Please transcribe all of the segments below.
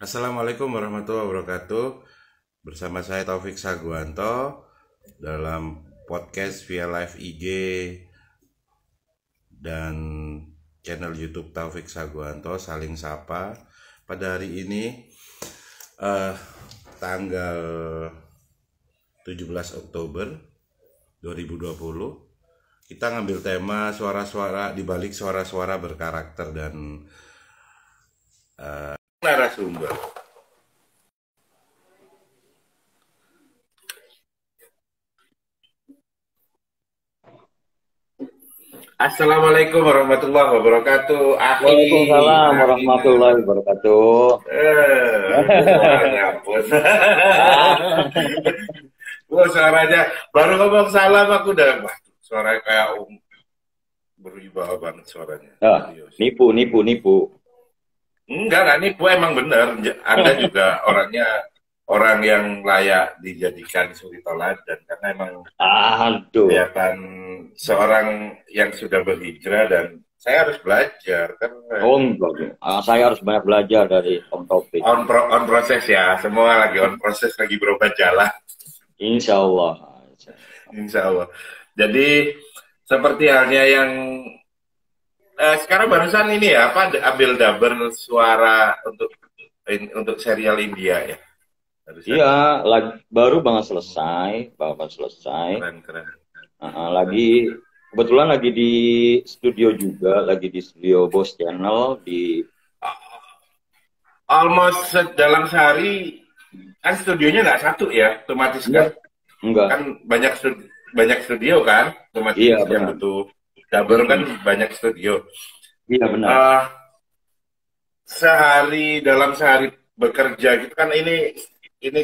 Assalamualaikum warahmatullahi wabarakatuh. Bersama saya Taufik Saguanto dalam podcast via live IG dan channel YouTube Taufik Saguanto Saling Sapa. Pada hari ini tanggal 17 Oktober 2020 kita ngambil tema suara-suara di balik suara-suara berkarakter dan narasumber. Assalamualaikum warahmatullahi wabarakatuh. Waalaikumsalam warahmatullahi wabarakatuh. Ampun. Suaranya baru ngomong salam aku udah suara kayak berwibawa banget suaranya. Nipu. Enggak nipu, emang bener. Anda juga orang yang layak dijadikan suri toladan karena emang kelihatan seorang yang sudah berhijrah dan saya harus belajar kan. Saya harus banyak belajar dari Om Taufik. On proses ya, semua lagi on proses, lagi berubah jalan. Insya Allah. Jadi seperti halnya yang sekarang barusan ini ya, ambil dubber suara untuk serial India ya. Iya, baru banget selesai, Keren. Kebetulan lagi di studio juga, lagi di studio Bos Channel di. Almost dalam sehari kan studionya nggak satu ya, otomatis kan? Enggak. Kan banyak studio kan, otomatis iya, yang butuh dubber kan banyak studio. Iya benar. Dalam sehari bekerja gitu kan, ini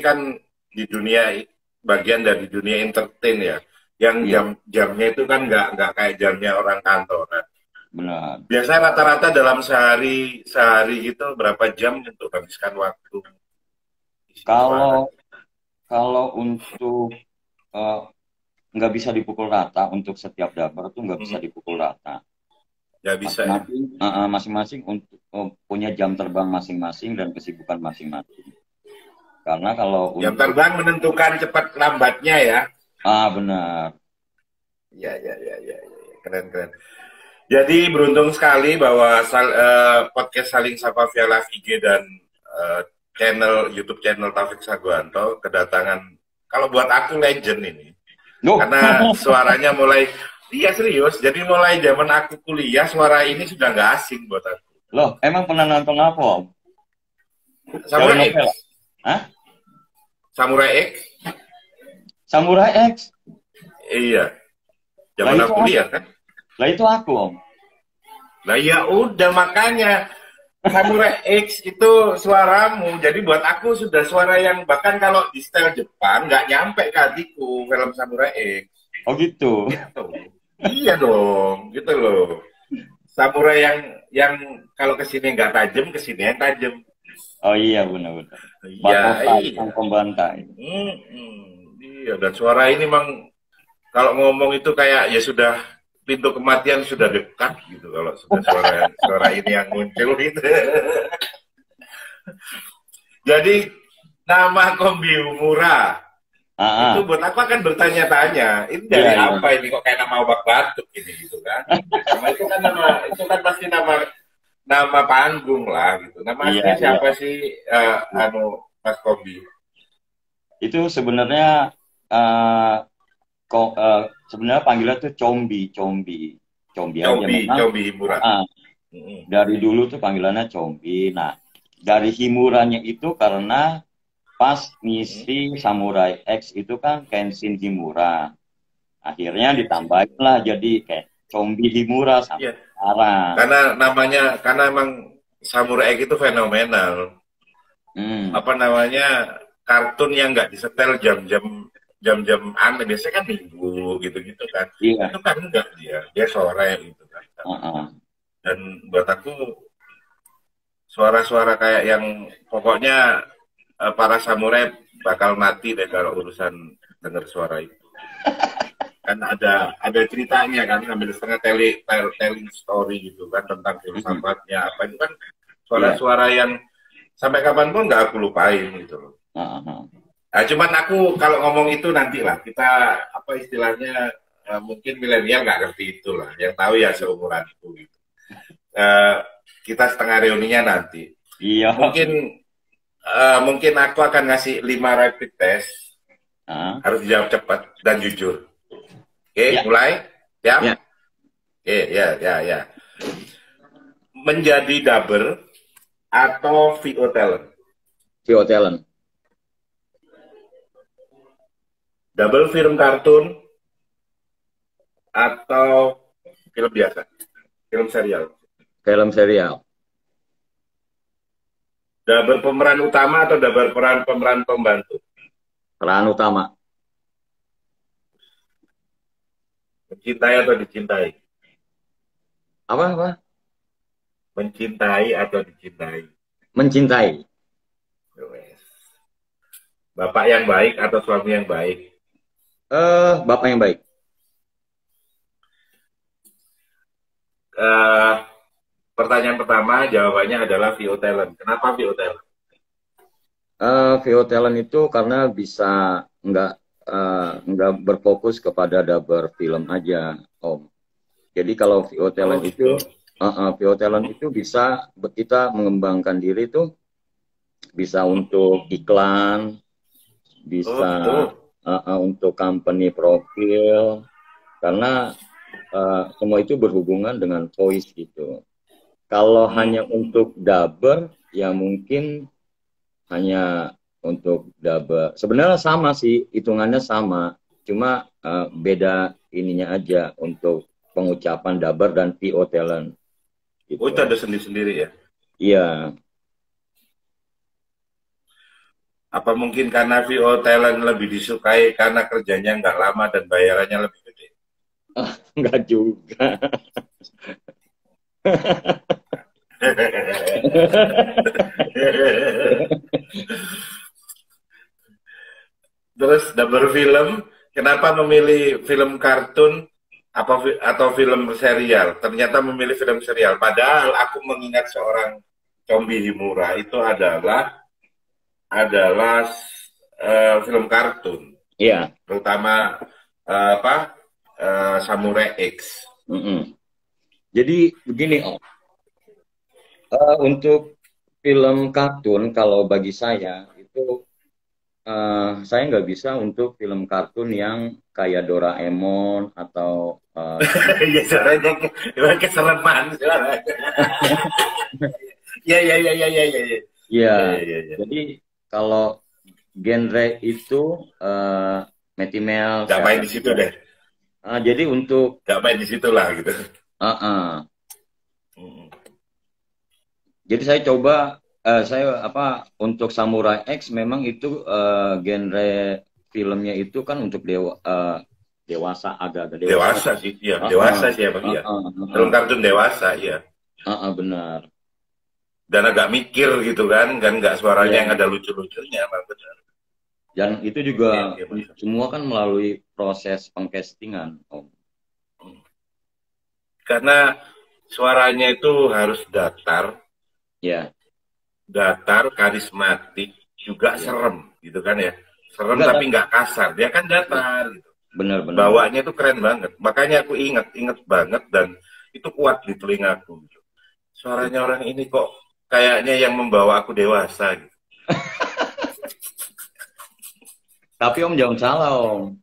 kan di dunia bagian dari dunia entertain ya, yang jamnya itu kan nggak kayak jamnya orang kantoran. Benar. Biasanya rata-rata dalam sehari itu berapa jam untuk habiskan waktu? Kalau untuk nggak bisa dipukul rata, untuk setiap dubber tuh nggak bisa dipukul rata. Nggak bisa. Masing-masing untuk punya jam terbang masing-masing dan kesibukan masing-masing. Karena kalau jam terbang menentukan cepat lambatnya ya. Benar. Ya. Keren. Jadi beruntung sekali bahwa podcast Saling Sapa via live IG dan YouTube channel Taufik Saguanto kedatangan, kalau buat aku legend ini. Karena suaranya mulai, iya serius, jadi mulai zaman aku kuliah suara ini sudah nggak asing buat aku. Loh, emang pernah nonton apa, Om? Samurai X. Hah? Samurai X? Iya. Zaman aku kuliah kan? Lah itu aku, Om. Lah ya udah, makanya Samurai X itu suaramu. Jadi buat aku sudah suara yang bahkan kalau di style Jepang nggak nyampe ke hatiku film Samurai X. Oh gitu. Iya dong, gitu loh. Samurai yang kalau kesini nggak tajam, kesini yang tajam. Oh iya, benar. Iya. Pembantai. Iya, dan suara ini memang kalau ngomong itu kayak ya sudah pintu kematian sudah dekat gitu kalau sudah suara ini yang muncul gitu. Jadi nama Kombi Umura itu buat aku akan bertanya-tanya, ini dari apa ini kok kayak nama obat batuk ini gitu kan? Itu kan pasti nama panggung lah gitu. Nama asli siapa sih Mas Kombi? Itu sebenarnya sebenarnya panggilan tuh Combi Himura. Dari dulu tuh panggilannya Combi. Nah, dari Himurannya itu karena pas ngisi Samurai X itu kan Kenshin Himura. Akhirnya ditambahin lah jadi kayak Combi Himura sampai sekarang. Karena emang Samurai X itu fenomenal. Kartun yang nggak disetel jam-jam aneh, biasanya kan minggu gitu kan. Itu kan enggak, dia sore gitu kan. Dan buat aku suara-suara kayak yang pokoknya para samurai bakal mati deh kalau urusan dengar suara itu. Kan ada ceritanya kan, sambil setengah telling story gitu kan tentang filsafatnya apa, itu kan suara-suara yang sampai kapanpun nggak aku lupain gitu loh. Nah, cuman aku kalau ngomong itu nanti lah kita apa istilahnya mungkin milenial nggak ngerti itu lah. Yang tahu ya seumuranku gitu. Kita setengah reuninya nanti. Iya. Mungkin aku akan ngasih 5 rapid test. Harus dijawab cepat dan jujur. Oke, ya. Mulai? Siap? Ya. Oke, ya. Menjadi dubber atau VO talent? VO talent. Double film kartun atau film biasa? Film serial? Film serial. Double pemeran utama atau double pemeran pembantu? Peran utama. Mencintai atau dicintai? Apa? Mencintai atau dicintai? Mencintai. Bapak yang baik atau suami yang baik? Bapak yang baik. Pertanyaan pertama jawabannya adalah VO talent. Kenapa VO talent? VO talent itu karena bisa nggak berfokus kepada dubber film aja, Om. Jadi kalau VO talent VO talent itu bisa kita mengembangkan diri itu bisa untuk iklan, bisa untuk company profil, karena semua itu berhubungan dengan voice gitu. Kalau hanya untuk dubber, ya mungkin hanya untuk dubber. Sebenarnya sama sih, hitungannya sama. Cuma beda ininya aja untuk pengucapan dubber dan VO talent. Gitu. Oh, itu ada sendiri-sendiri ya? Iya. Apa mungkin karena VO talent lebih disukai karena kerjanya nggak lama dan bayarannya lebih gede? Nggak juga. Terus dubber film, kenapa memilih film kartun atau film serial? Ternyata memilih film serial. Padahal aku mengingat seorang Combi Himura itu adalah film kartun. Iya. Terutama Samurai X. Jadi begini, Om. Untuk film kartun, kalau bagi saya itu saya nggak bisa untuk film kartun yang kayak Doraemon atau ya suaranya keselepan ya. Jadi kalau genre itu Mighty Mouse nggak main di situ deh. Jadi untuk nggak main di situ lah gitu. Jadi saya coba untuk Samurai X memang itu genre filmnya itu kan untuk dewasa, agak-agak dewasa sih, ya. Dewasa sih emang iya. Film kartun dewasa, iya. Benar. Dan agak mikir gitu kan nggak suaranya yang ada lucu-lucunya, benar. Dan itu juga semua kan melalui proses pengcastingan, Om. Karena suaranya itu harus datar. Ya. Datar, karismatik, juga serem gitu kan ya. Serem tapi nggak kasar. Dia kan datar gitu. Benar. Bawanya itu keren banget. Makanya aku inget banget dan itu kuat di telingaku. Suaranya orang ini kok kayaknya yang membawa aku dewasa gitu. Tapi Om jangan salah, Om.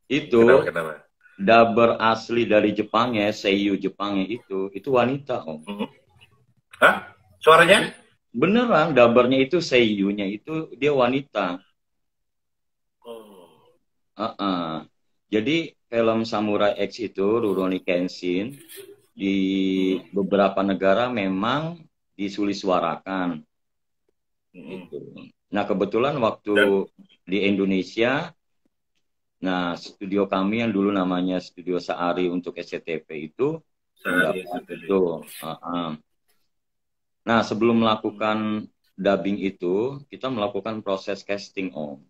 Itu kenapa? Dubber asli dari Jepangnya, seiyu Jepangnya itu wanita, Om. Hah? Suaranya? Beneran, dubbernya itu seiyunya itu dia wanita. Jadi film Samurai X itu Rurouni Kenshin di beberapa negara memang disuliswarakan. Gitu. Nah kebetulan waktu di Indonesia, nah studio kami yang dulu namanya Studio Saari untuk SCTV itu itu. Nah sebelum melakukan dubbing itu kita melakukan proses casting, Om.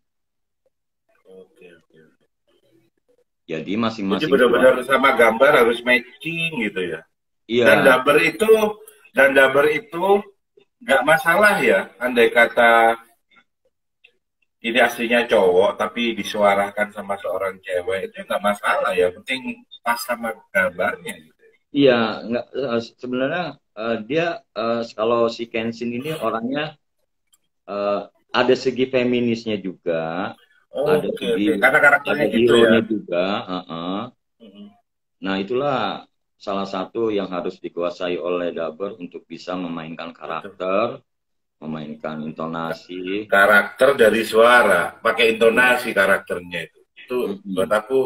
Oke. Jadi masing-masing. Jadi benar-benar sama gambar harus matching gitu ya. Iya. Dan dubber itu nggak masalah ya, andai kata ini aslinya cowok tapi disuarakan sama seorang cewek itu nggak masalah ya, penting pas sama gambarnya gitu. Iya, nggak sebenarnya dia kalau si Kenshin ini orangnya eh, ada segi feminisnya juga, ada Oke, segi oke, karena karakternya ada gitu ya. hero-nya juga. Mm-mm. Nah, itulah salah satu yang harus dikuasai oleh dubber untuk bisa memainkan Betul. karakter, memainkan intonasi. Karakter dari suara, pakai intonasi karakternya itu buat Mm-mm. aku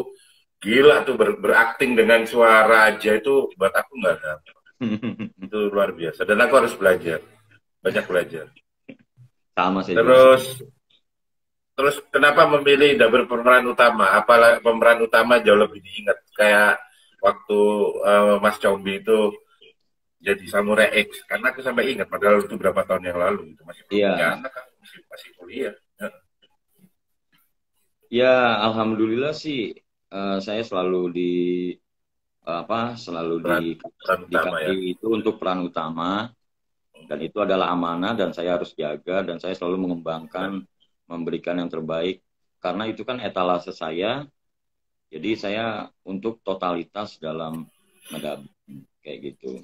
gila tuh, berakting dengan suara aja itu buat aku nggak ada. Itu luar biasa dan aku harus belajar, banyak belajar. Sama saya juga. Terus terus kenapa memilih dubber pemeran utama? Apalah pemeran utama jauh lebih diingat, kayak waktu Mas Combi itu jadi Samurai X, karena aku sampai ingat padahal itu berapa tahun yang lalu, itu masih belum punya Iya, anak kan, masih kuliah. Ya, ya alhamdulillah sih saya selalu selalu peran peran utama ya. dikasih itu untuk peran utama dan itu adalah amanah dan saya harus jaga dan saya selalu mengembangkan Keren. memberikan yang terbaik karena itu kan etalase saya. Jadi saya untuk totalitas dalam mendamping kayak gitu.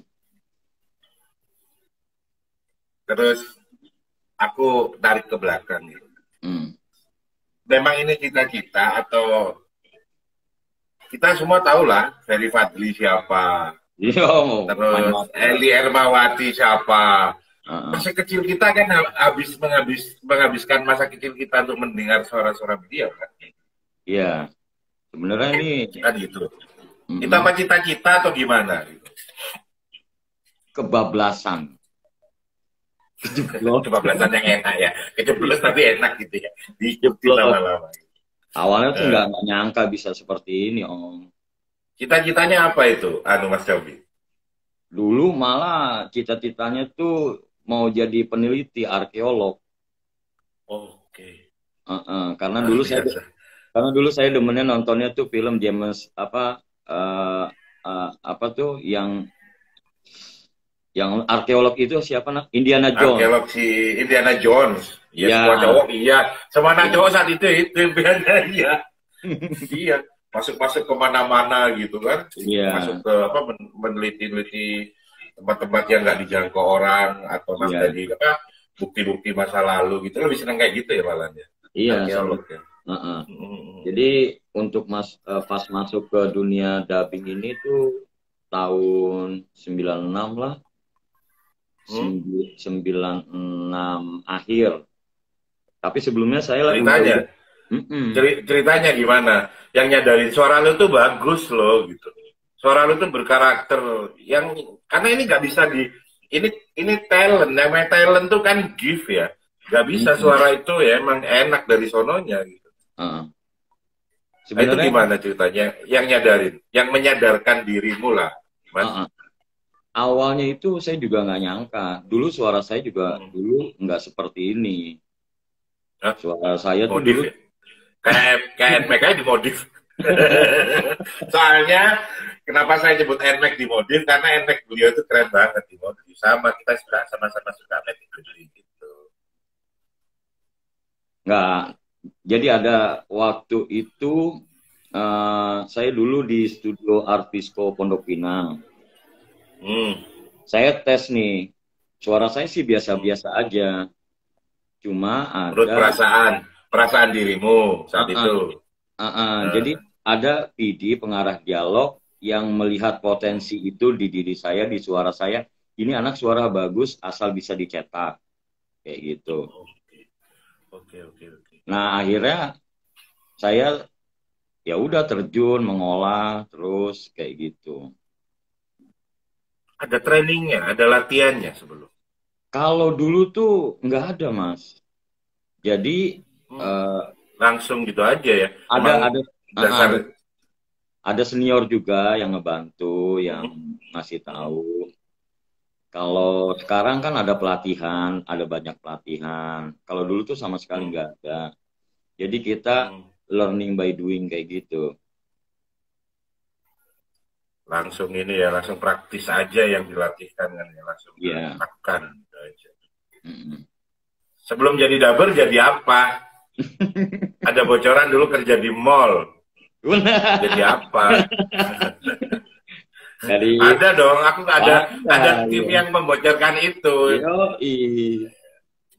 Terus aku tarik ke belakang gitu. Hmm. Memang ini cita-cita atau kita semua tahu lah Ferry Fadli siapa, Iya, terus main-main. Eli Ermawati siapa. Uh-uh. Masa kecil kita kan menghabiskan masa kecil kita untuk mendengar suara-suara beliau kan. Iya, sebenarnya ini Kan gitu. Kita mm-mm, apa cita-cita atau gimana? kebablasan. Kejeblok. Kebablasan yang enak ya. Kejeblos tapi enak gitu ya. Diikuti Jeblok. lama-lama. Awalnya tuh Eh, nggak nyangka bisa seperti ini, Om. Cita-citanya apa itu, anu Mas Cobi? Dulu malah cita-citanya tuh mau jadi peneliti arkeolog. Oke, Karena luar dulu saya biasa. demennya nontonnya tuh film James eh, apa tuh yang arkeolog itu siapa nak? Indiana Jones. Arkeolog si Indiana Jones. Iya, semua Ya, cowok iya. Semua anak ya. cowok saat itu impiannya iya. Iya, masuk-masuk kemana-mana gitu kan. Masuk Iya, ke apa, meneliti-neliti tempat-tempat yang nggak dijangkau orang, atau mas iya, tadi apa, bukti-bukti masa lalu gitu. Lebih seneng kayak gitu ya malah ya. iya. Arkeolog ya. Heeh. Mm-mm. Jadi untuk pas masuk ke dunia dubbing ini tuh tahun 96 lah, Hmm? 96 akhir. Tapi sebelumnya saya Ceritanya, udah mm-mm, ceritanya gimana? Yang nyadarin suara lu tuh bagus loh gitu. Suara lu tuh berkarakter, yang karena ini nggak bisa ini ini talent, namanya talent tuh kan gift ya. Nggak bisa mm-mm. suara itu ya emang enak dari sononya gitu. Heeh. Nah, itu Sebenarnya gimana ceritanya? Yang nyadarin, yang menyadarkan dirimu lah, Mas. heeh, awalnya itu saya juga nggak nyangka. Dulu suara saya juga Hmm. dulu nggak seperti ini. Hah? Suara saya tuh Modif dulu ya? Kayak NMAX aja dimodif. Soalnya kenapa saya nyebut NMAX dimodif? Karena NMAX beliau itu keren banget dimodif. Sama kita suka, sama-sama suka Max gitu. nggak. Jadi ada waktu itu saya dulu di studio Artisco Pondok Pinang. Hmm. Saya tes nih, suara saya sih Hmm. biasa-biasa aja. Cuma Menurut ada, perasaan dirimu saat uh-uh, itu. jadi Eh, ada PD pengarah dialog yang melihat potensi itu di diri saya, di suara saya. Ini anak suara bagus, asal bisa dicetak kayak gitu. oke, oke, oke. Nah akhirnya saya ya udah terjun mengolah terus kayak gitu. Ada trainingnya, ada latihannya sebelum. Kalau dulu tuh nggak ada mas. Jadi Hmm. eh, Langsung gitu aja ya. ada Emang ada uh, uh, dasar. ada ada senior juga yang ngebantu, yang Hmm. ngasih Hmm. tahu. Kalau sekarang kan ada pelatihan, ada banyak pelatihan. Kalau dulu tuh sama sekali Hmm. nggak ada. Jadi kita Hmm. learning by doing kayak gitu. Langsung ini ya, langsung praktis aja yang dilatihkan kan ya, langsung Iya, dilakukan gitu aja. Sebelum jadi dubber jadi apa? Ada bocoran dulu kerja di mall. Jadi apa? Ada dong, aku ada tim iya. yang membocorkan itu. Yoi.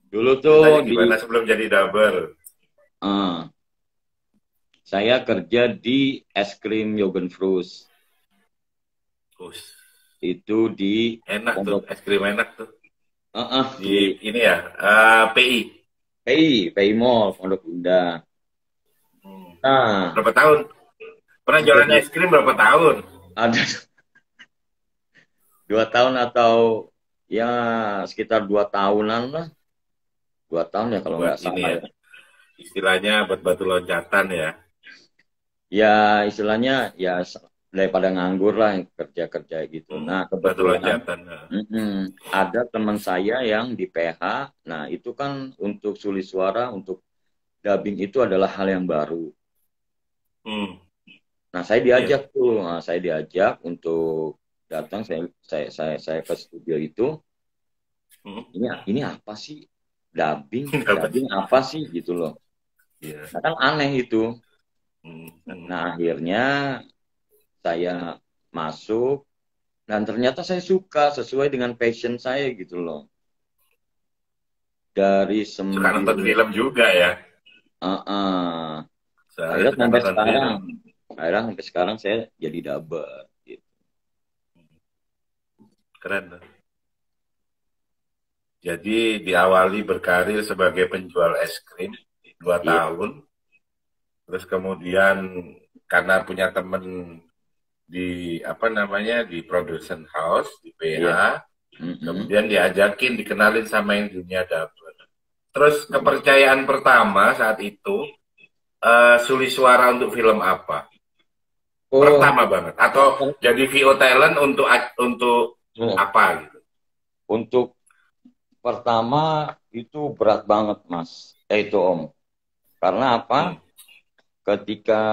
Dulu tuh Ceritanya gimana sebelum jadi dubber? Saya kerja di es krim Yogenfrus. Itu di Enak tuh, Pondok. es krim enak tuh. Di Ini ya, PI. PI Mall, Pondok Indah. Nah, Berapa tahun? Pernah jualan es krim berapa tahun? ada 2 tahun atau ya sekitar 2 tahunan lah. 2 tahun ya kalau nggak Buat ini salah ya, ya. istilahnya buat batu loncatan ya. Ya istilahnya ya daripada nganggur lah yang kerja-kerja gitu. Nah Batu kebetulan loncatan. ada teman saya yang di PH. Nah itu kan untuk sulis suara, untuk dubbing itu adalah hal yang baru. Nah saya diajak tuh, saya diajak untuk datang, saya ke studio itu. Ini apa sih dubbing apa sih gitu loh. Nah, kan aneh itu. Nah akhirnya saya masuk dan ternyata saya suka sesuai dengan passion saya gitu loh. Dari Suka nonton film juga ya. Akhirnya sampai sekarang saya jadi dubber gitu. Keren tuh. Jadi diawali berkarir sebagai penjual es krim 2 tahun. Terus kemudian karena punya temen di di production house di PH, kemudian diajakin, dikenalin sama yang dunia dubber. Terus kepercayaan pertama saat itu sulis suara untuk film apa? Pertama banget, atau jadi VO talent untuk apa gitu? Untuk pertama itu berat banget Mas, itu Om. Karena apa? Ketika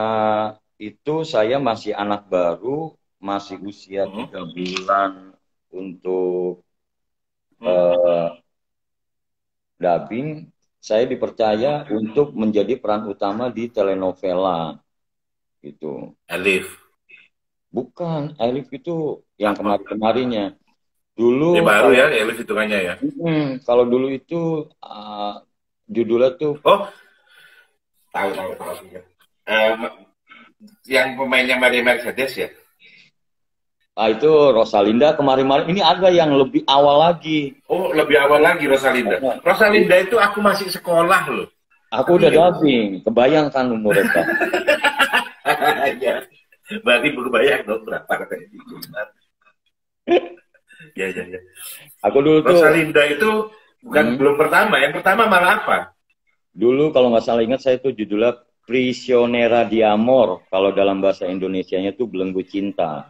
itu saya masih anak baru, masih usia 3 bulan untuk dubbing. Saya dipercaya untuk menjadi peran utama di telenovela gitu. Elif? Bukan, Elif itu yang kemarin-kemarinnya. Dulu baru ya Elif hitungannya ya. Kalau dulu itu judulnya tuh tahu. Yang pemainnya Maria Mercedes ya. Itu Rosalinda kemarin-kemarin. Ini ada yang lebih awal lagi. Oh, lebih awal lagi Rosalinda. Rosalinda itu aku masih sekolah loh. Aku udah dubbing. Kebayangkan umur itu. Ya. Berarti berbayang dong berapa katanya. Ya. Aku dulu Rosalinda itu bukan belum pertama. Yang pertama malah apa? Dulu kalau nggak salah ingat saya itu judulnya Prisionera di Amor. Kalau dalam bahasa Indonesianya itu Belenggu Cinta.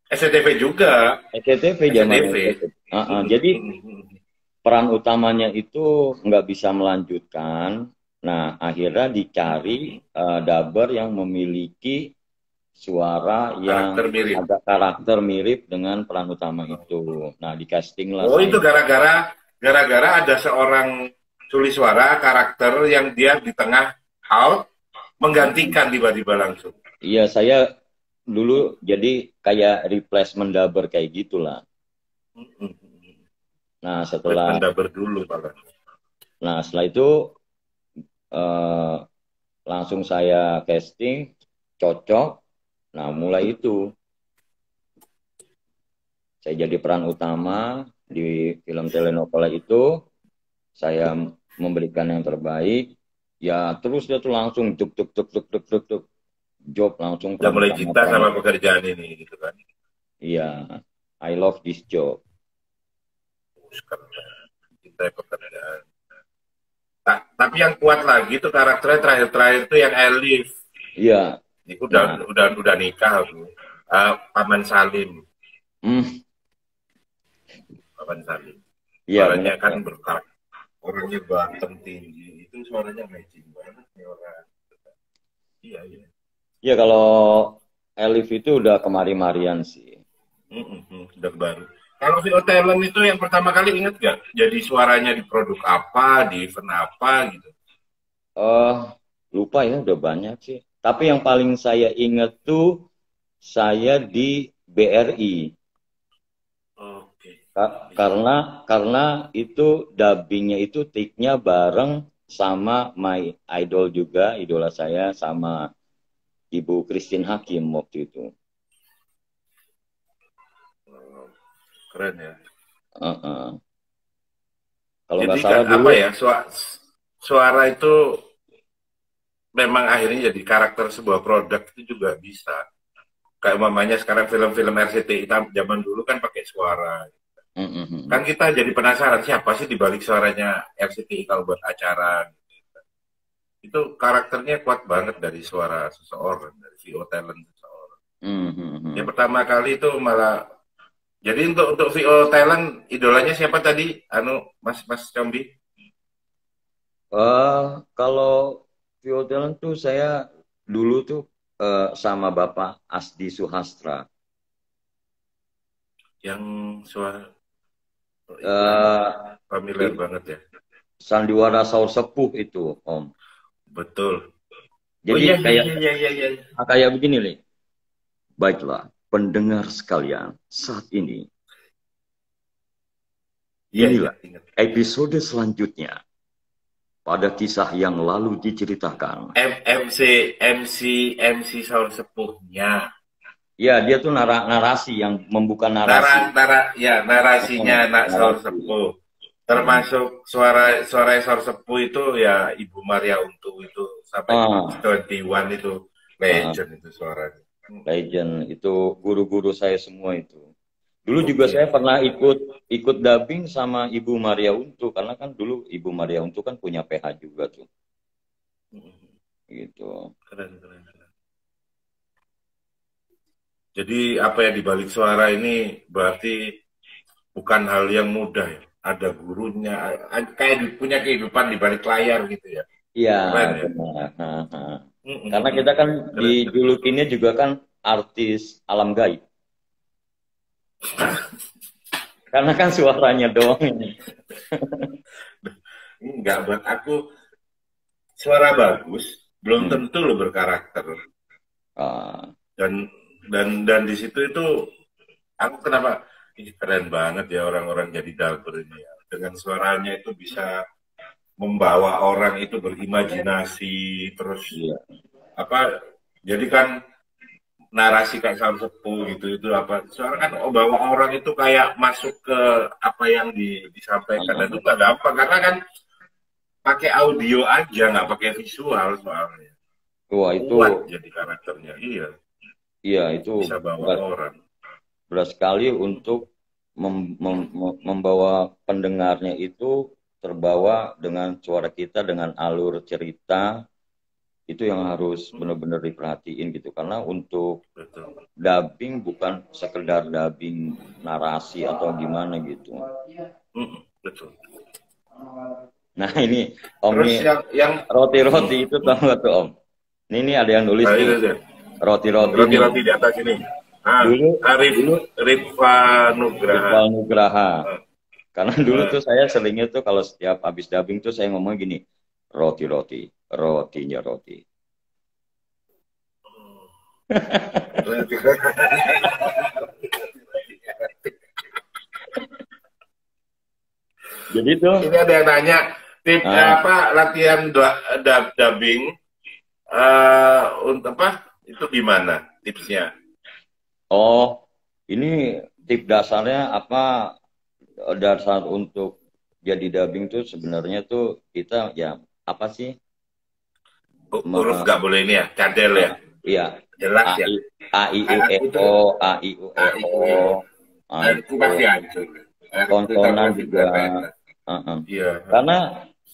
SCTV juga. SCTV zaman itu. Jadi peran utamanya itu nggak bisa melanjutkan. Nah akhirnya dicari dubber yang memiliki suara yang ada karakter mirip dengan peran utama itu. Nah di casting lah. Oh itu gara-gara ada seorang tulis suara karakter yang dia di tengah out menggantikan tiba-tiba langsung. Iya saya dulu jadi kayak replacement dubber kayak gitulah. Nah setelah dubber dulu Pak. Nah setelah itu langsung saya casting, cocok. Nah mulai itu saya jadi peran utama di film telenovela itu. Saya memberikan yang terbaik. Ya terus dia tuh langsung tuk job langsung. Udah mulai cinta sama pekerjaan ini gitu kan? Iya, I love this job. Cinta pekerjaan. Tapi yang kuat lagi tuh karakternya terakhir itu yang Elif. Iya. Itu udah nikah aku. Paman Salim. Paman Salim. Iya. Suaranya kan berkarat. Orangnya ganteng tinggi. Itu suaranya matching banget nih orang. Iya. Iya kalau Elif itu udah kemari-marian sih. Udah baru. Kalau VO Talent itu yang pertama kali inget gak? Jadi suaranya di produk apa, di event apa gitu? Eh, lupa ya, udah banyak sih. Tapi yang paling saya ingat tuh saya di BRI. Oke. Karena itu dubbingnya itu take-nya bareng sama My Idol juga, idola saya sama Ibu Christine Hakim waktu itu. Oh, keren ya. Uh-uh. Kalau Jadi nggak salah apa dulu, ya, suara itu memang akhirnya jadi karakter sebuah produk itu juga bisa. Kayak umpamanya sekarang film-film RCTI zaman dulu kan pakai suara. Kan kita jadi penasaran siapa sih di balik suaranya RCTI kalau buat acara. Itu karakternya kuat banget dari suara seseorang, dari VO talent seseorang. Yang pertama kali itu malah, jadi untuk VO talent idolanya siapa tadi? Mas Combi? kalau Vio Talent tuh saya dulu tuh sama Bapak Asdi Suhastra. Yang suara Eh, familiar banget ya. Sandiwara Saur Sepuh itu, Om. Betul. Oh Jadi iya iya kayak iya iya iya. Iya. kayak begini nih. Baiklah, pendengar sekalian, saat ini Iya, inilah ingat, ingat. episode selanjutnya pada kisah yang lalu diceritakan. MC Saur Sepuhnya. Ya, dia tuh narasi yang membuka narasi. Narasinya Nak Saur Narasi. Sepuh. Termasuk suara Saur Sepuh itu ya Ibu Maria Untung itu sampai 21 itu legend itu suaranya. Legend itu guru-guru saya semua itu. Dulu juga saya pernah ikut dubbing sama Ibu Maria Untu karena kan dulu Ibu Maria Untu kan punya PH juga tuh. Gitu. Keren. Jadi apa ya di balik suara ini berarti bukan hal yang mudah ya. Ada gurunya, kayak punya kehidupan di balik layar gitu ya. Iya, keren ya. Benar. Karena kita kan dijulukinnya juga kan artis alam gaib. Karena kan suaranya doang ini. Enggak, buat aku suara bagus belum tentu lo berkarakter. Dan di situ itu aku kenapa ini keren banget ya orang-orang jadi dubber ini ya. Dengan suaranya itu bisa membawa orang itu berimajinasi terus apa jadi kan narasi kayak Saur Sepuh gitu itu apa soalnya kan bawa orang itu kayak masuk ke apa yang disampaikan dan itu nggak gampang karena kan pakai audio aja nggak pakai visual soalnya. Wah itu kuat jadi karakternya iya itu bisa bawa orang berat sekali untuk membawa pendengarnya itu terbawa dengan suara kita dengan alur cerita itu yang harus benar-benar diperhatiin gitu karena untuk dubbing bukan sekedar dubbing narasi atau gimana gitu. Betul. Nah ini Om terus nih yang roti-roti itu tahu nggak tuh Om? Ini ada yang nulis nih roti-roti di atas ini. Riffa Nugraha. Karena dulu tuh saya seringnya tuh kalau setiap habis dubbing tuh saya ngomong gini, roti-roti, rotinya roti. Jadi tuh ini ada yang nanya tip apa latihan dubbing untuk apa itu gimana tipsnya? Oh, ini tip dasarnya apa dasar untuk jadi dubbing tuh sebenarnya tuh kita ya apa sih? Huruf nggak boleh ini ya, cadel ya? Iya. Jelas ya. A I U E O, A I U E O. Itu pasti hancur. Konsonan juga. Karena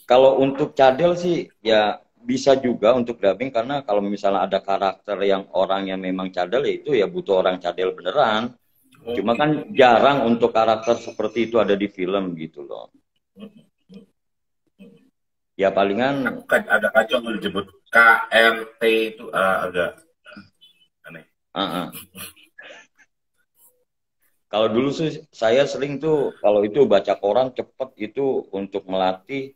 kalau untuk cadel sih ya bisa juga untuk dubbing karena kalau misalnya ada karakter yang orang yang memang cadel ya itu ya butuh orang cadel beneran. Cuma kan jarang untuk karakter seperti itu ada di film gitu loh. Ya palingan kan ada kacau disebut KRT itu agak aneh. Kalau dulu sih saya sering tuh kalau itu baca koran cepet itu untuk melatih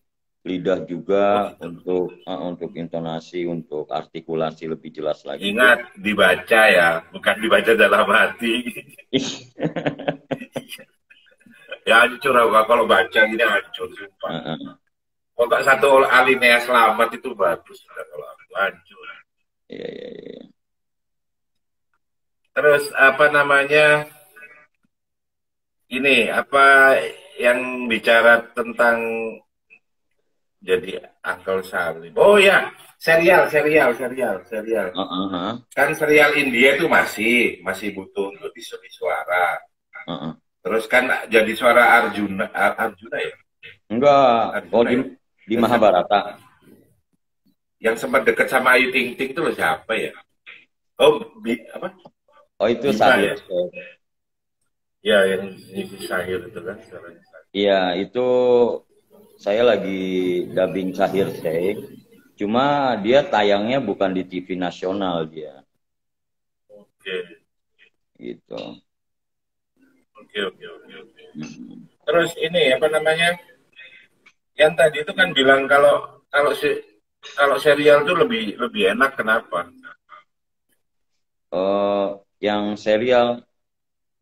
lidah Oh juga gitu. untuk intonasi, untuk artikulasi lebih jelas lagi. Ingat dibaca ya, bukan dibaca dalam hati. Ya hancur aku kalau baca gini hancur sumpah. Heeh. Kok nggak satu alinea selamat itu bagus sudah kalau aku hancur. Iya, iya, iya. Terus apa namanya ini apa yang bicara tentang jadi Uncle Salim. Oh ya, serial. Heeh, Kan serial India itu masih butuh untuk diisi suara. heeh. Terus kan jadi suara Arjuna, Arjuna ya, Enggak, oh Arjuna di ya. di Yang sempat, Mahabharata. yang sempat dekat sama Ayu Ting Ting itu loh siapa ya? Oh, apa? Oh itu Bima Sahir. ya? Ya, yang Sisi Sahir itu kan suaranya. Iya, itu saya lagi dubbing Sahir Sheikh. Cuma dia tayangnya bukan di TV nasional dia, Oke, gitu. oke. Mm. Terus ini apa namanya? Yang tadi itu kan bilang kalau serial itu lebih lebih enak kenapa? Eh, yang serial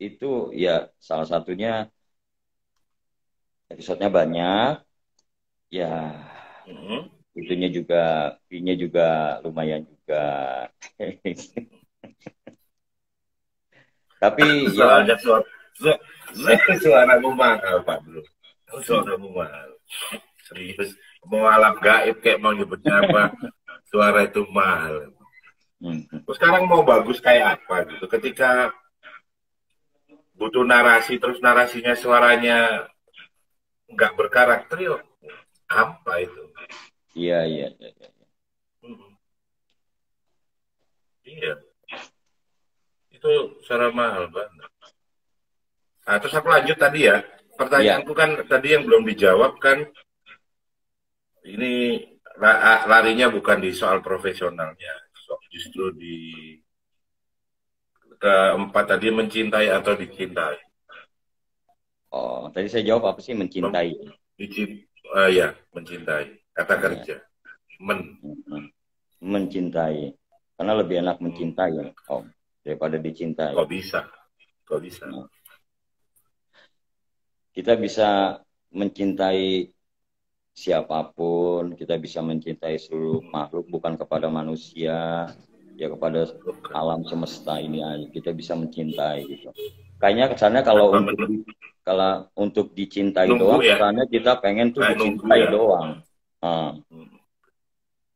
itu ya salah satunya episodenya banyak, ya Hmm. itunya juga, fee-nya juga lumayan juga. Tapi ya, Soalnya suaramu mahal Pak Bro. Suaramu mahal. Serius. Mau alam gaib kayak mau nyebutnya apa? Suara itu mahal. hmm, Terus sekarang mau bagus kayak apa gitu? Ketika butuh narasi terus narasinya suaranya nggak berkarakter yuk apa itu? iya, iya, iya, iya. Hmm, iya, itu suara mahal banget. Nah, terus aku lanjut tadi ya. Iya. Pertanyaanku kan tadi yang belum dijawab kan ini larinya bukan di soal profesionalnya, justru di keempat tadi mencintai atau dicintai. Oh, tadi saya jawab apa sih Mem, mencintai? ya, mencintai. Kata Iya. kerja. Men. Hmm. Mencintai. Karena lebih enak Hmm, mencintai ya, Om, daripada dicintai. kok bisa? Kok bisa? Nah, kita bisa mencintai siapapun, kita bisa mencintai seluruh Hmm, makhluk, bukan kepada manusia, ya kepada bukan. alam semesta ini aja. Kita bisa mencintai gitu. Kayaknya kesannya Tanpa menunggu, kalau untuk dicintai nunggu doang, ya, kesannya kita pengen tuh kayak nunggu dicintai ya. doang. Ah, Hmm,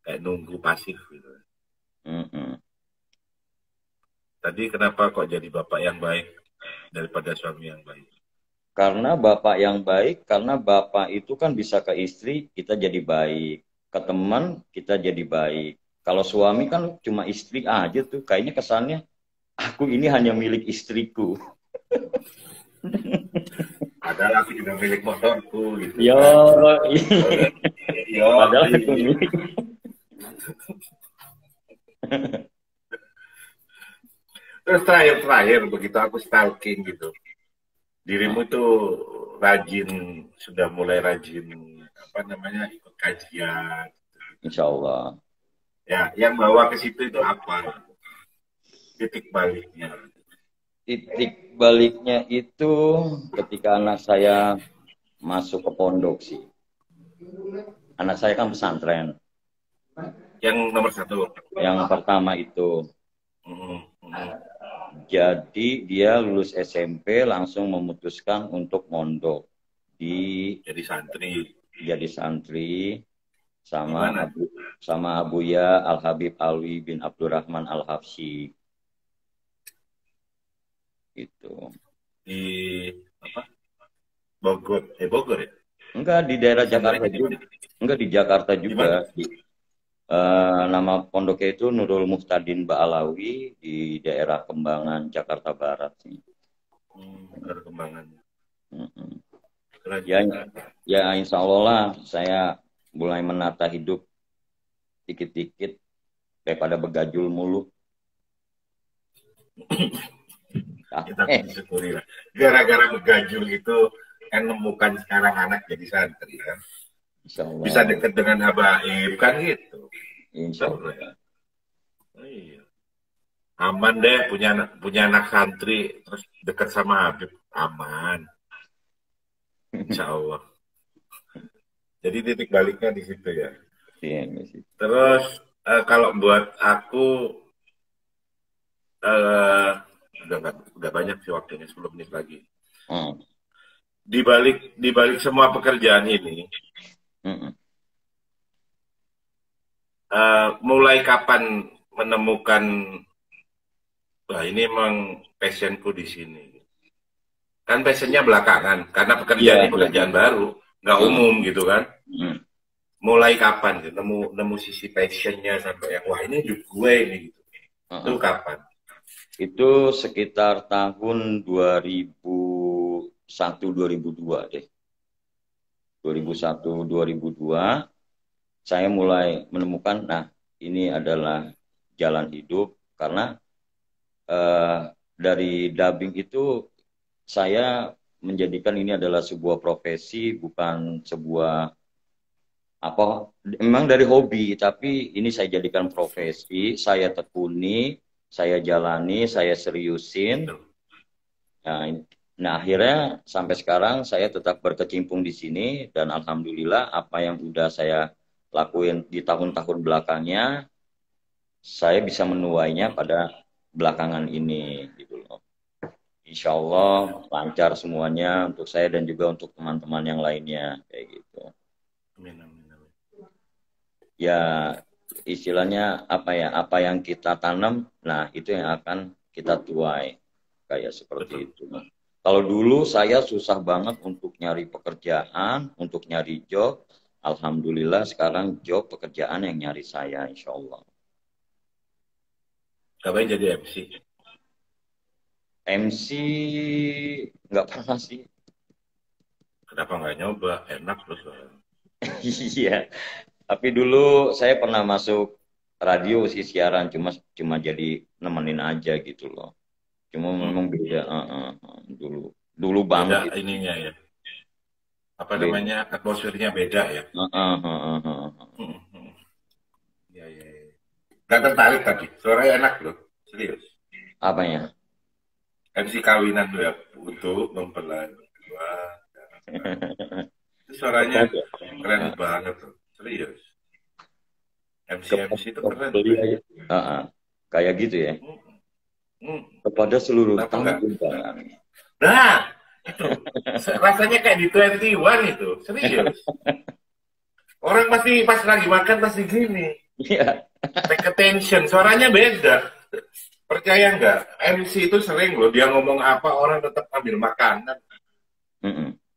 kayak nunggu pasif gitu. mm-mm. Tadi kenapa kok jadi bapak yang baik daripada suami yang baik? Karena bapak yang baik, karena bapak itu kan bisa ke istri, kita jadi baik. Ke teman, kita jadi baik. Kalau suami kan cuma istri aja tuh. Kayaknya kesannya, aku ini hanya milik istriku. Padahal aku juga milik motorku gitu Yo, kan. Yo, padahal aku milik. terus terakhir begitu aku stalking gitu. Dirimu Nah, tuh rajin, sudah mulai rajin apa namanya ikut kajian. insya Allah. Ya, yang bawa ke situ itu apa? Titik baliknya. Titik baliknya itu ketika anak saya masuk ke pondok sih. Anak saya kan pesantren. Yang nomor satu. Yang pertama itu. Hmm, hmm. Jadi dia lulus SMP langsung memutuskan untuk mondok di Jadi santri. jadi santri Di sama mana? sama Abuya Al Habib Alwi bin Abdurrahman Al Habsyi itu. Di apa? Bogor. Bogor ya? Enggak di daerah Jakarta Pesantrennya di juga. mana? Enggak di Jakarta Di juga. mana? Nama pondoknya itu Nurul Muhtadin Ba'alawi di daerah Kembangan Jakarta Barat sih. Perkembangannya. Mm-mm. Keren, Ya, keren. ya insya Allah lah saya mulai menata hidup dikit-dikit daripada begajul mulu. Kita bersyukuri lah. Gara-gara begajul itu kan menemukan sekarang anak jadi santri kan. Insya Allah. Bisa dekat dengan habaib kan gitu. Insya Allah. Oh, iya. Aman deh punya anak santri terus dekat sama Habib, aman. Insya Allah. Jadi titik baliknya di situ ya. Iya, Terus kalau buat aku uh, udah banyak sih waktunya 10 menit lagi. Di balik semua pekerjaan ini, mulai kapan menemukan wah ini emang passionku di sini. Kan passionnya belakangan karena pekerjaan ini pekerjaan baru, nggak umum gitu kan. Mulai kapan gitu, nemu sisi passionnya sampai yang wah ini hidup gue ini gitu. Itu kapan? Itu sekitar tahun 2001-2002 deh. 2001-2002 saya mulai menemukan, nah ini adalah jalan hidup karena dari dubbing itu saya menjadikan ini adalah sebuah profesi, bukan sebuah apa, memang dari hobi, tapi ini saya jadikan profesi, saya tekuni, saya jalani, saya seriusin. Nah, akhirnya sampai sekarang saya tetap berkecimpung di sini dan alhamdulillah apa yang udah saya lakuin di tahun-tahun belakangnya saya bisa menuainya pada belakangan ini gitu loh. Insya Allah lancar semuanya untuk saya dan juga untuk teman-teman yang lainnya kayak gitu. Ya istilahnya apa ya, apa yang kita tanam, nah itu yang akan kita tuai kayak seperti itu. Kalau dulu saya susah banget untuk nyari pekerjaan, untuk nyari job, alhamdulillah sekarang job pekerjaan yang nyari saya, insya Allah. Ngapain jadi MC? MC nggak pernah sih. Kenapa nggak nyoba? Enak loh soalnya. Iya. Tapi dulu saya pernah masuk radio sih siaran, cuma jadi nemenin aja gitu loh. Cuma memang beda dulu banget. Beda ininya ya. Apa namanya, atmosfernya beda ya. Ya. Gak tertarik tapi suaranya enak loh, serius. Apanya? MC kawinan tuh ya, untuk mempelai berdua. Suaranya keren banget tuh, serius. MC itu keren. Kayak gitu ya. Kepada seluruh tamu undangan. Nah, itu rasanya kayak di 21 itu, serius. Orang pasti pas lagi makan pasti gini. Iya. Take attention, suaranya beda. Percaya nggak? MC itu sering loh, dia ngomong apa orang tetap ambil makanan.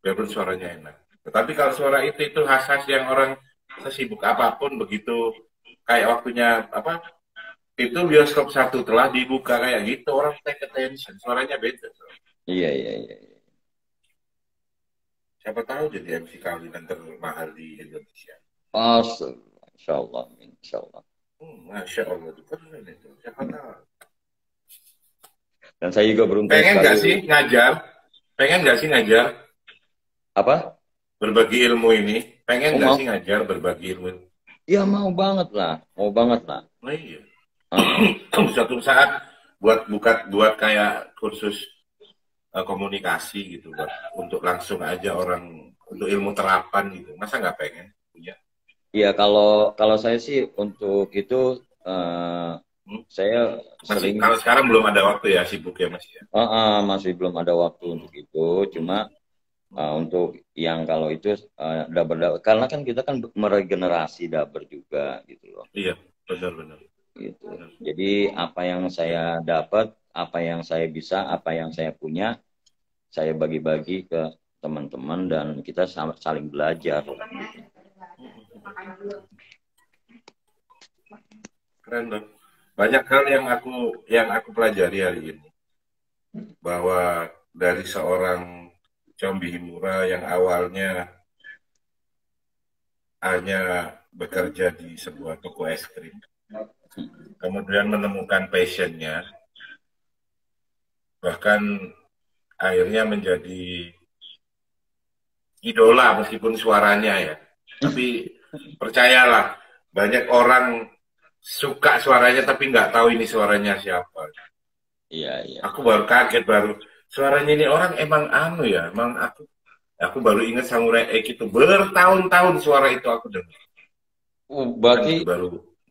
Biarpun suaranya enak. Tetapi kalau suara itu khas-khas yang orang sesibuk apapun begitu kayak waktunya apa? Itu bioskop satu telah dibuka kayak gitu, orang take attention, suaranya beda. Iya. Siapa tahu jadi MC kawinan termahal di Indonesia. Oh, insya Allah. Masya Allah, keren itu. Siapa tahu. Dan saya juga beruntung. Pengen nggak sih ngajar? Pengen nggak sih ngajar? Apa? Berbagi ilmu ini. Pengen nggak sih ngajar berbagi ilmu? Ya mau banget lah. Oh iya. Suatu saat buat kayak kursus komunikasi gitu, untuk langsung aja orang untuk ilmu terapan gitu. Masa nggak pengen punya? Iya, kalau saya sih untuk itu saya masih, sering. Kalau sekarang belum ada waktu ya, sibuk ya masih ya. Masih belum ada waktu untuk itu. Cuma untuk yang kalau itu daber, karena kan kita kan meregenerasi daber juga gitu loh. Iya, benar. Gitu. Jadi apa yang saya dapat, apa yang saya bisa, apa yang saya punya, saya bagi-bagi ke teman-teman dan kita saling belajar. Keren dong. Banyak hal yang aku pelajari hari ini. Bahwa dari seorang Combi Himura yang awalnya hanya bekerja di sebuah toko es krim, kemudian menemukan passionnya, bahkan akhirnya menjadi idola meskipun suaranya ya. Tapi percayalah, banyak orang suka suaranya tapi nggak tahu ini suaranya siapa. Iya, iya. Aku baru kaget suaranya ini orang emang anu ya, emang aku baru ingat Samurai X itu bertahun-tahun suara itu aku dengar. Kan Berarti baru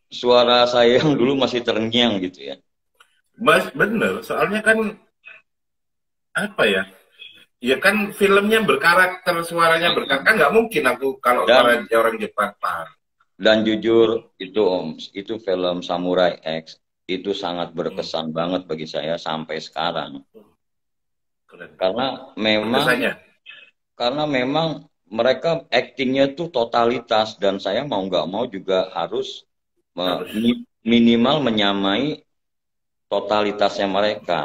suara saya yang dulu masih terngiang gitu ya. Mas bener, soalnya kan apa ya? Ya kan filmnya berkarakter, suaranya berkarakter. Kan nggak mungkin aku kalau suara Dan orang Jepang paham. dan jujur itu Om, itu film Samurai X itu sangat Hmm, berkesan banget bagi saya sampai sekarang. keren. Karena memang Berkesannya karena memang mereka aktingnya tuh totalitas dan saya mau nggak mau juga harus harus. minimal menyamai totalitasnya mereka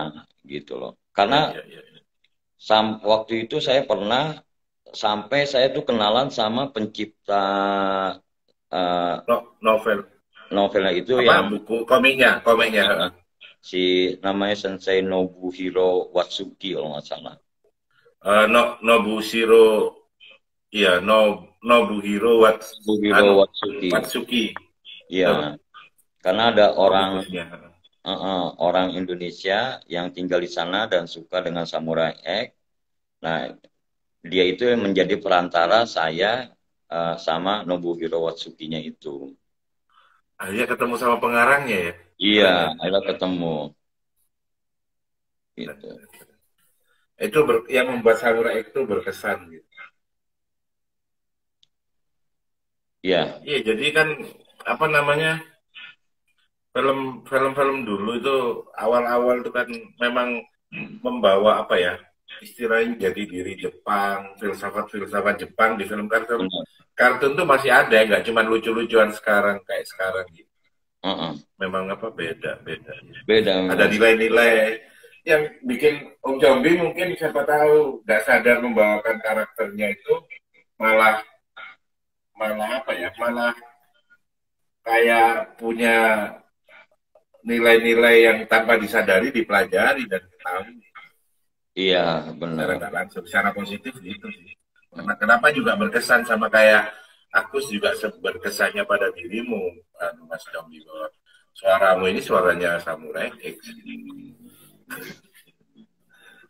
gitu loh. Ya, Karena ya, ya. waktu itu saya pernah sampai saya tuh kenalan sama pencipta eh, Novel novelnya itu apa yang buku komiknya. si namanya Sensei Nobuhiro Watsuki kalau nggak salah. Nobushiro, iya, Nobuhiro Nobuhiro anu Watsuki. Watsuki. Iya, Betul. karena ada Komikusnya. orang Indonesia yang tinggal di sana dan suka dengan Samurai X. Nah, dia itu yang menjadi perantara saya sama Nobuhiro Watsuki-nya itu. Akhirnya ketemu sama pengarangnya ya. Iya, Keren ya. akhirnya ketemu Keren, gitu. keren, keren. Itu yang membuat Samurai X itu berkesan gitu. Iya, Iya, jadi kan apa namanya, film-film dulu itu awal-awal itu kan memang membawa apa ya, istilahnya jadi diri Jepang, filsafat-filsafat Jepang di film kartun. benar. Kartun tuh masih ada, nggak cuma lucu-lucuan sekarang kayak sekarang gitu. Uh-uh. Memang apa beda beda. Beda Ada memang. nilai-nilai yang bikin Om Jombi mungkin siapa tahu nggak sadar membawakan karakternya itu malah malah apa ya, malah kayak punya nilai-nilai yang tanpa disadari dipelajari dan diketahui Iya, secara benar. nggak langsung, secara positif gitu sih. Karena kenapa juga berkesan sama kayak aku juga berkesannya pada dirimu, Mas Jombi, bahwa suaramu ini suaranya Samurai X.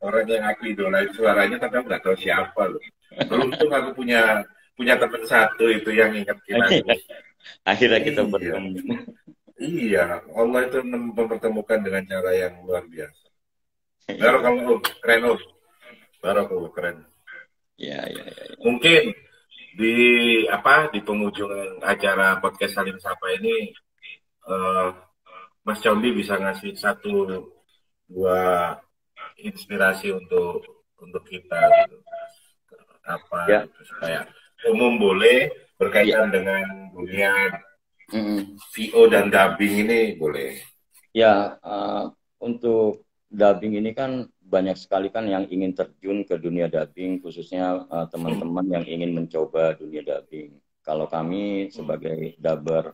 Orang yang aku idolain suaranya tapi aku nggak tahu siapa loh. Beruntung aku punya punya teman satu itu yang ingetin aku. Akhirnya kita Iya, bertemu. iya. Allah itu mempertemukan dengan cara yang luar biasa. Baru kamu keren Om. Baru aku keren. Iya, iya, iya. Mungkin di di penghujung acara podcast saling sapa ini, eh, Mas Combi bisa ngasih satu dua inspirasi untuk kita gitu. Apa Ya, gitu supaya umum boleh ya. berkaitan dengan dunia Mm-mm. VO dan dubbing ini boleh. Ya, untuk dubbing ini kan banyak sekali kan yang ingin terjun ke dunia dubbing, khususnya teman-teman yang ingin mencoba dunia dubbing. Kalau kami sebagai dubber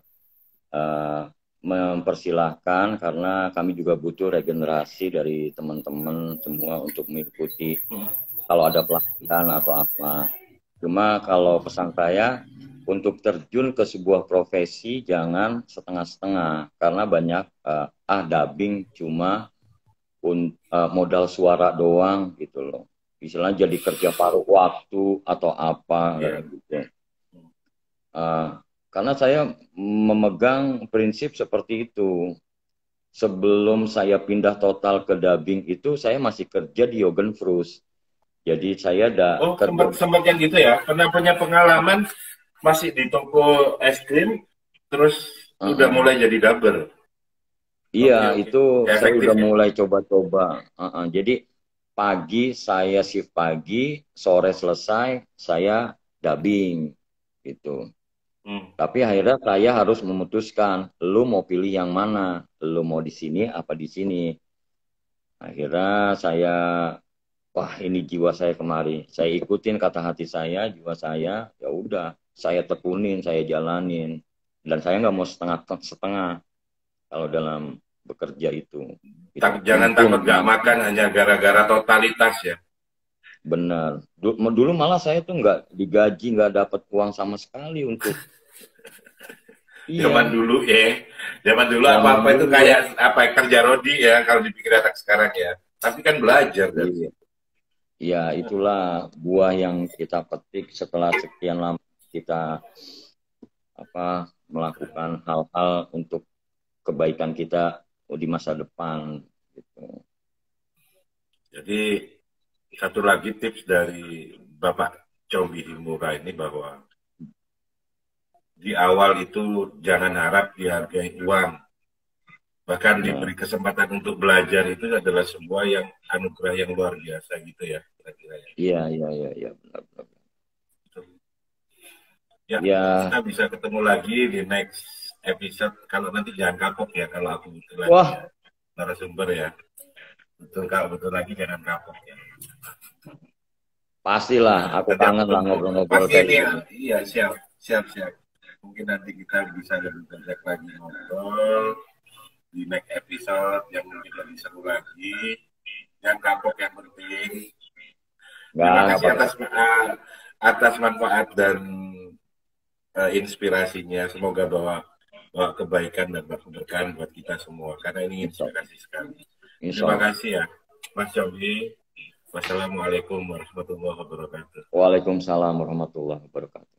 eh, mempersilahkan karena kami juga butuh regenerasi dari teman-teman semua untuk mengikuti kalau ada pelatihan atau apa. Cuma kalau pesan saya untuk terjun ke sebuah profesi jangan setengah-setengah karena banyak dubbing cuma modal suara doang gitu loh. Istilahnya jadi kerja paruh waktu atau apa Ya. gitu. Karena saya memegang prinsip seperti itu. Sebelum saya pindah total ke dubbing itu saya masih kerja di Yogen Frus. Jadi saya ada Oh, kerja. sempat yang gitu ya. Pernah punya pengalaman masih di toko es krim, terus udah mulai jadi dubber. Iya, Oke, oke. itu Ya, saya efektif udah ya. mulai coba-coba. Jadi pagi saya shift pagi, sore selesai saya dubbing gitu. Hmm. Tapi akhirnya saya harus memutuskan, lu mau pilih yang mana? Lu mau di sini apa di sini? Akhirnya saya, wah ini jiwa saya kemari. Saya ikutin kata hati saya, jiwa saya, ya udah, saya tekunin, saya jalanin. Dan saya nggak mau setengah-setengah kalau dalam bekerja itu. Jangan takut nggak makan hanya gara-gara totalitas ya. Benar. Dulu malah saya tuh nggak digaji, nggak dapat uang sama sekali untuk. Zaman dulu apa-apa itu kayak apa kerja rodi ya kalau dipikir anak sekarang ya. Tapi kan belajar dari situ. Ya, itulah buah yang kita petik setelah sekian lama kita melakukan hal-hal untuk kebaikan kita di masa depan gitu. Jadi satu lagi tips dari Bapak Combi Himura ini bahwa di awal itu jangan harap dihargai uang. Bahkan diberi kesempatan untuk belajar itu adalah sebuah yang anugerah yang luar biasa gitu ya kira-kira. Iya, benar. Ya, kita bisa ketemu lagi di next episode. Kalau nanti jangan kapok ya kalau aku betul lagi narasumber ya. Betul lagi jangan kapok ya. Pastilah, aku kangen lah ngobrol-ngobrol kayak gini. Iya, siap. Mungkin nanti kita bisa lebih banyak lagi ngobrol di next episode yang mungkin lebih seru lagi. Yang kapok yang penting. Terima kasih atas manfaat dan inspirasinya. Semoga bawa kebaikan dan keberkahan buat kita semua. Karena ini inspirasi sekali. Terima kasih ya, Mas Combi. Wassalamualaikum warahmatullahi wabarakatuh. Waalaikumsalam warahmatullahi wabarakatuh.